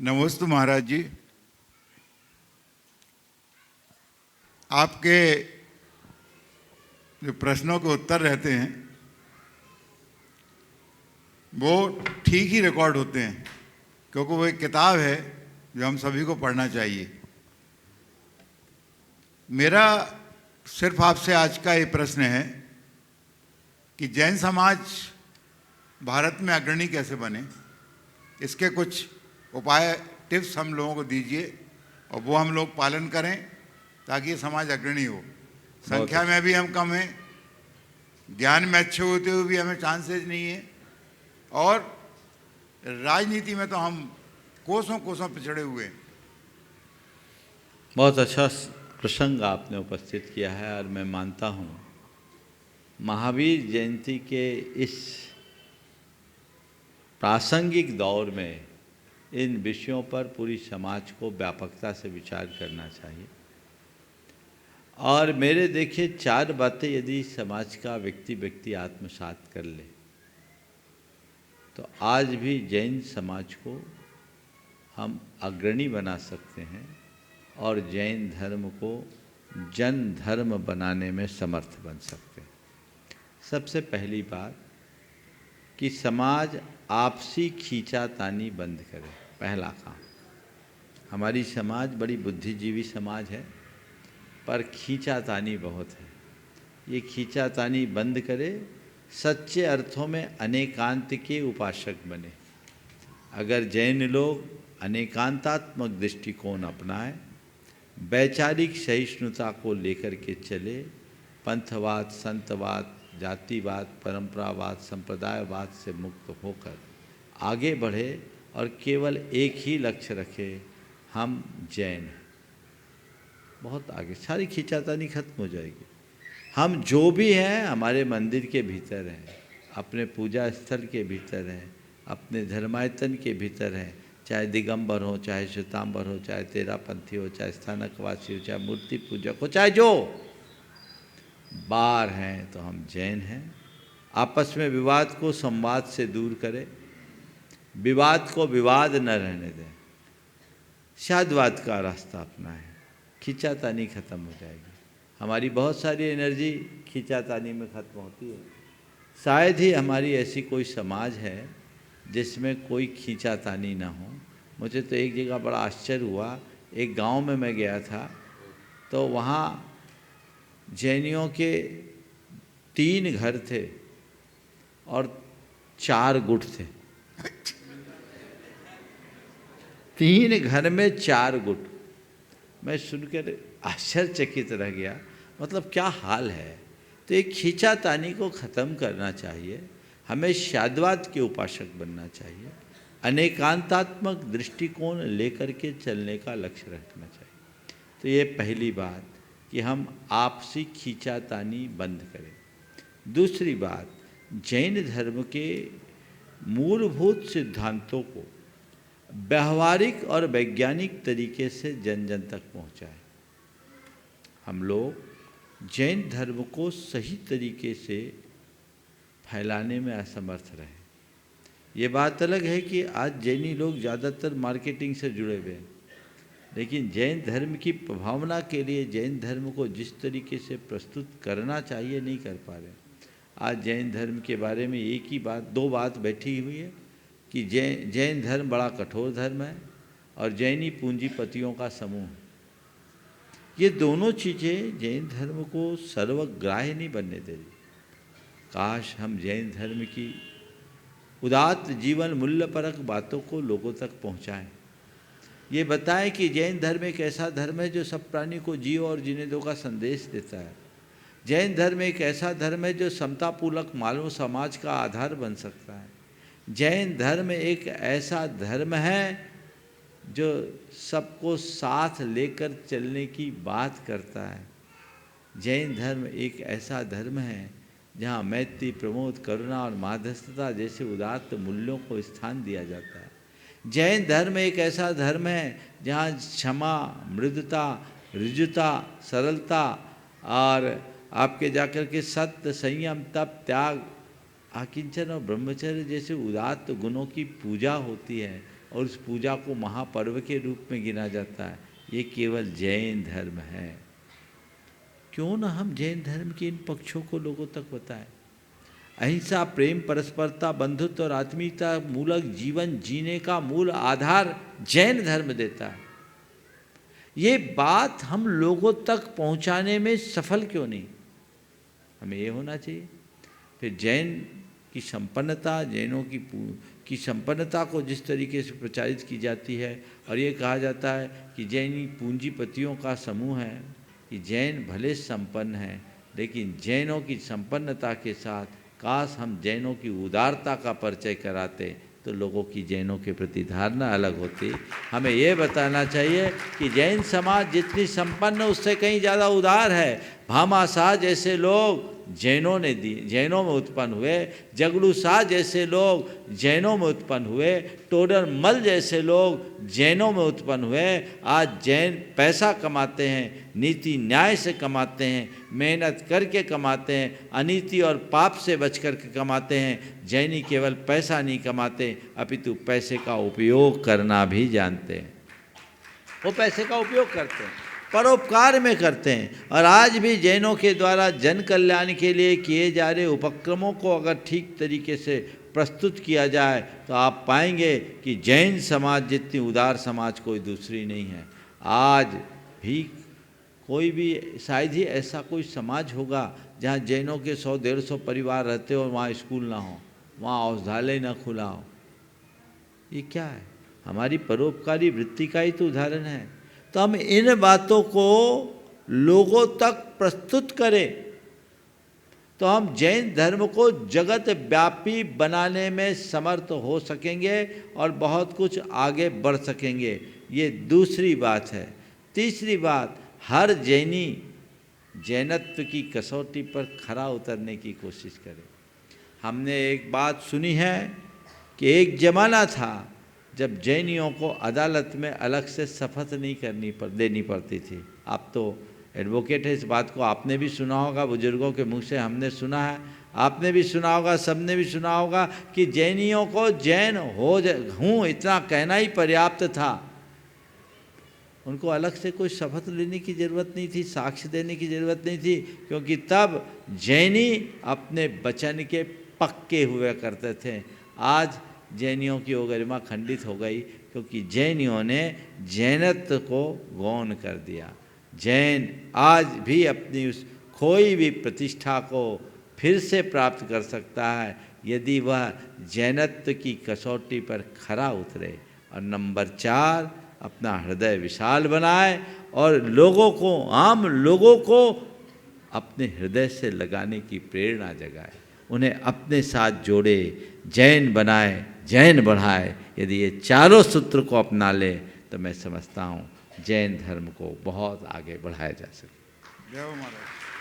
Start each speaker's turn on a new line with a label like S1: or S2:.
S1: नमस्ते महाराज जी। आपके जो प्रश्नों के उत्तर रहते हैं वो ठीक ही रिकॉर्ड होते हैं, क्योंकि वो एक किताब है जो हम सभी को पढ़ना चाहिए। मेरा सिर्फ आपसे आज का ये प्रश्न है कि जैन समाज भारत में अग्रणी कैसे बने, इसके कुछ उपाय टिप्स हम लोगों को दीजिए और वो हम लोग पालन करें ताकि ये समाज अग्रणी हो। संख्या में भी हम कम हैं, ज्ञान में अच्छे होते हुए भी हमें चांसेस नहीं है, और राजनीति में तो हम कोसों कोसों पिछड़े हुए हैं।
S2: बहुत अच्छा प्रसंग आपने उपस्थित किया है और मैं मानता हूँ महावीर जयंती के इस प्रासंगिक दौर में इन विषयों पर पूरी समाज को व्यापकता से विचार करना चाहिए। और मेरे देखिए 4 बातें यदि समाज का व्यक्ति आत्मसात कर ले तो आज भी जैन समाज को हम अग्रणी बना सकते हैं और जैन धर्म को जन धर्म बनाने में समर्थ बन सकते हैं। सबसे पहली बात कि समाज आपसी खींचातानी बंद करे, पहला काम। हमारी समाज बड़ी बुद्धिजीवी समाज है, पर खींचातानी बहुत है। ये खींचातानी बंद करे, सच्चे अर्थों में अनेकांत के उपासक बने। अगर जैन लोग अनेकांतात्मक दृष्टिकोण अपनाएं, वैचारिक सहिष्णुता को लेकर के चले, पंथवाद, संतवाद, जातिवाद, परंपरावाद, संप्रदायवाद से मुक्त होकर आगे बढ़े और केवल एक ही लक्ष्य रखे, हम जैन हैं, बहुत आगे सारी खींचातानी खत्म हो जाएगी। हम जो भी हैं हमारे मंदिर के भीतर हैं, अपने पूजा स्थल के भीतर हैं, अपने धर्मायतन के भीतर हैं, चाहे दिगंबर हो, चाहे श्वेतांबर हो, चाहे तेरापंथी हो, चाहे स्थानकवासी हो, चाहे मूर्ति पूजक हो, चाहे जो बार हैं, तो हम जैन हैं। आपस में विवाद को संवाद से दूर करें, विवाद को विवाद न रहने दें, शादवाद का रास्ता अपनाएं, खींचातानी खत्म हो जाएगी। हमारी बहुत सारी एनर्जी खींचातानी में खत्म होती है। शायद ही हमारी ऐसी कोई समाज है जिसमें कोई खींचातानी ना हो। मुझे तो एक जगह बड़ा आश्चर्य हुआ, एक गांव में मैं गया था तो वहाँ जैनियों के 3 घर थे और 4 गुट थे। 3 घर में 4 गुट। मैं सुनकर आश्चर्यचकित रह गया, मतलब क्या हाल है। तो एक खींचातानी को ख़त्म करना चाहिए, हमें शादवाद के उपासक बनना चाहिए, अनेकांतात्मक दृष्टिकोण लेकर के चलने का लक्ष्य रखना चाहिए। तो ये पहली बात कि हम आपसी खींचातानी बंद करें। दूसरी बात, जैन धर्म के मूलभूत सिद्धांतों को व्यवहारिक और वैज्ञानिक तरीके से जन जन तक पहुँचाएं। हम लोग जैन धर्म को सही तरीके से फैलाने में असमर्थ रहे। ये बात अलग है कि आज जैनी लोग ज़्यादातर मार्केटिंग से जुड़े हुए हैं, लेकिन जैन धर्म की प्रभावना के लिए जैन धर्म को जिस तरीके से प्रस्तुत करना चाहिए नहीं कर पा रहे। आज जैन धर्म के बारे में एक ही बात, 2 बात बैठी हुई है कि जैन धर्म बड़ा कठोर धर्म है और जैनी पूंजीपतियों का समूह है। ये दोनों चीज़ें जैन धर्म को सर्वग्राह्य नहीं बनने दे रही। काश हम जैन धर्म की उदात्त जीवन मूल्यपरक बातों को लोगों तक पहुंचाएं। ये बताएं कि जैन धर्म एक ऐसा धर्म है जो सब प्राणी को जियो और जीने दो का संदेश देता है। जैन धर्म एक ऐसा धर्म है जो समतापूर्वक मानव समाज का आधार बन सकता है। जैन धर्म एक ऐसा धर्म है जो सबको साथ लेकर चलने की बात करता है। जैन धर्म एक ऐसा धर्म है जहाँ मैत्री, प्रमोद, करुणा और माध्यस्थता जैसे उदात्त मूल्यों को स्थान दिया जाता है। जैन धर्म एक ऐसा धर्म है जहाँ क्षमा, मृदुता, ऋजुता, सरलता और आपके जाकर के सत्य, संयम, तप, त्याग, आकिंचन और ब्रह्मचर्य जैसे उदात्त गुणों की पूजा होती है और उस पूजा को महापर्व के रूप में गिना जाता है, ये केवल जैन धर्म है। क्यों ना हम जैन धर्म के इन पक्षों को लोगों तक बताएं। अहिंसा, प्रेम, परस्परता, बंधुत्व और आत्मीयता मूलक जीवन जीने का मूल आधार जैन धर्म देता है। ये बात हम लोगों तक पहुंचाने में सफल क्यों नहीं? हमें ये होना चाहिए। फिर जैन की संपन्नता, जैनों की संपन्नता को जिस तरीके से प्रचारित की जाती है, और ये कहा जाता है कि जैनी पूंजीपतियों का समूह है, कि जैन भले संपन्न हैं, लेकिन जैनों की संपन्नता के साथ काश हम जैनों की उदारता का परिचय कराते तो लोगों की जैनों के प्रति धारणा अलग होती। हमें ये बताना चाहिए कि जैन समाज जितनी संपन्न उससे कहीं ज़्यादा उदार है। भामाशाह जैसे लोग जैनों में उत्पन्न हुए, जगड़ू शाह जैसे लोग जैनों में उत्पन्न हुए, टोडर मल जैसे लोग जैनों में उत्पन्न हुए। आज जैन पैसा कमाते हैं, नीति न्याय से कमाते हैं, मेहनत करके कमाते हैं, अनीति और पाप से बच कर के कमाते हैं। जैनी केवल पैसा नहीं कमाते, अपितु पैसे का उपयोग करना भी जानते हैं। वो पैसे का उपयोग करते हैं, परोपकार में करते हैं। और आज भी जैनों के द्वारा जन कल्याण के लिए किए जा रहे उपक्रमों को अगर ठीक तरीके से प्रस्तुत किया जाए तो आप पाएंगे कि जैन समाज जितनी उदार समाज कोई दूसरी नहीं है। आज भी कोई भी शायद ही ऐसा कोई समाज होगा जहाँ जैनों के 100-150 परिवार रहते हो, वहाँ स्कूल ना हो, वहाँ औषधालय ना खुला हो। ये क्या है? हमारी परोपकारी वृत्ति का ही तो उदाहरण है। तो हम इन बातों को लोगों तक प्रस्तुत करें तो हम जैन धर्म को जगत व्यापी बनाने में समर्थ हो सकेंगे और बहुत कुछ आगे बढ़ सकेंगे। ये दूसरी बात है। तीसरी बात, हर जैनी जैनत्व की कसौटी पर खरा उतरने की कोशिश करे। हमने एक बात सुनी है कि एक ज़माना था जब जैनियों को अदालत में अलग से शपथ नहीं देनी पड़ती थी। आप तो एडवोकेट है, इस बात को आपने भी सुना होगा, बुजुर्गों के मुंह से हमने सुना है, आपने भी सुना होगा, सबने भी सुना होगा कि जैनियों को जैन हूँ इतना कहना ही पर्याप्त था। उनको अलग से कोई शपथ लेने की ज़रूरत नहीं थी, साक्ष्य देने की ज़रूरत नहीं थी, क्योंकि तब जैनी अपने वचन के पक्के हुआ करते थे। आज जैनियों की वो गरिमा खंडित हो गई क्योंकि जैनियों ने जैनत्व को गौण कर दिया। जैन आज भी अपनी उस खोई हुई प्रतिष्ठा को फिर से प्राप्त कर सकता है यदि वह जैनत्व की कसौटी पर खरा उतरे। और नंबर 4, अपना हृदय विशाल बनाए और लोगों को, आम लोगों को अपने हृदय से लगाने की प्रेरणा जगाए, उन्हें अपने साथ जोड़े, जैन बनाए, जैन बढ़ाए। यदि ये चारों सूत्र को अपना ले तो मैं समझता हूँ जैन धर्म को बहुत आगे बढ़ाया जा सके।
S1: जय हो महाराज।